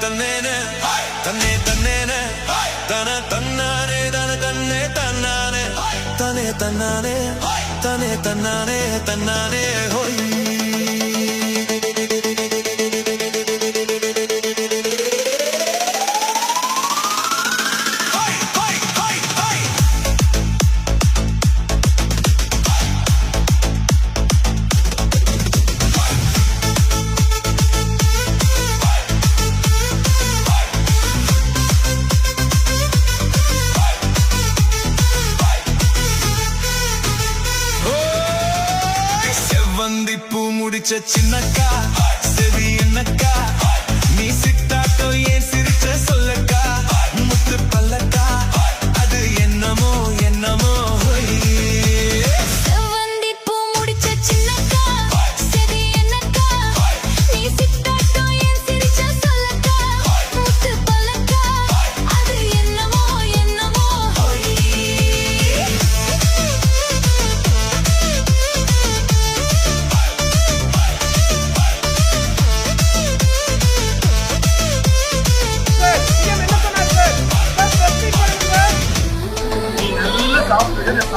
தன்னேன தன்னே தன்னேன தன தன்னானே தன தன்னே தன்னானே தனே தன்னானே தனே தன்னானே தன்னானே ஹோய் வந்திப்பூ முடிச்ச சின்னக்கா சரி என்னக்கா நீ சிட்டாட்டோ ஏன் சிரிச்ச சொல்லக்கா முத்து பல்லக்கா அது என்னமோ என்னமோ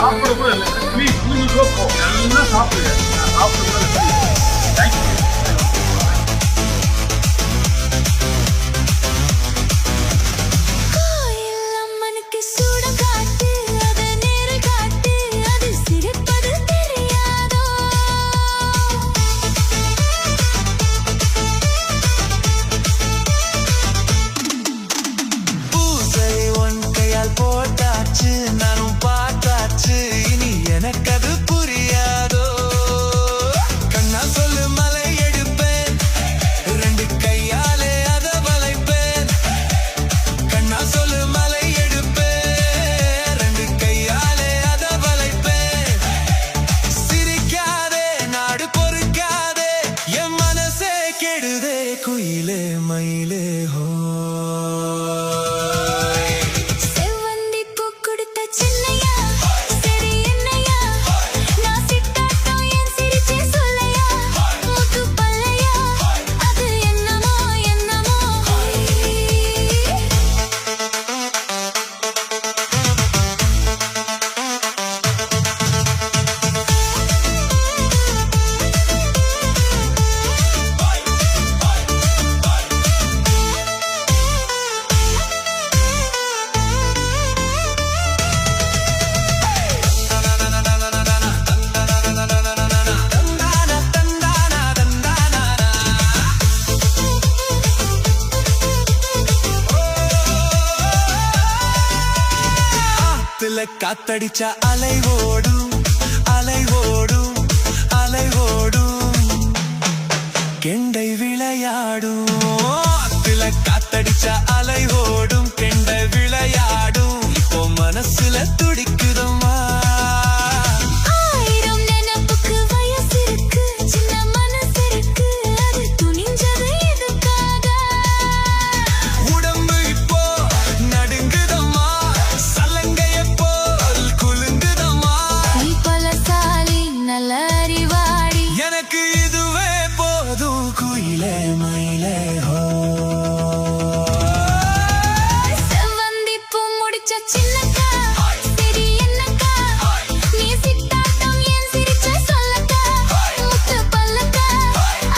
சாப்பிடும்போது நல்லா சாப்பிடுங்க சாப்பிடும்போது குயிலே மயிலே ஹோ செவ்வந்தி பூ கொடுத்த சின்னையா சரி என்னையா நான் சிட்டாட்டோ ஏன் சிரிச்சே சொல்லையா முத்து பல்லையா அது என்னமோ என்னமோ காத்தடிச்ச அலை ஓடும் அலை ஓடும் அலை ஓடும் கெண்டை விளையாடும் காத்தடிச்ச அலை ஓடும் கெண்டை விளையாடும் இப்போ மனசுல துடிக்குதம்மா குயிலே மயிலே ஹோ செவ்வந்தி பூ முடிச்ச சின்னக்கா சரி என்னக்கா நீ சிட்டாட்டம் ஏன் சிரிச்ச சொல்லக்கா முத்து பல்லக்கா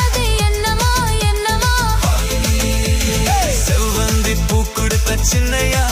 அது என்னமோ என்னமோ செவ்வந்தி பூ கொடுத்த சின்னையா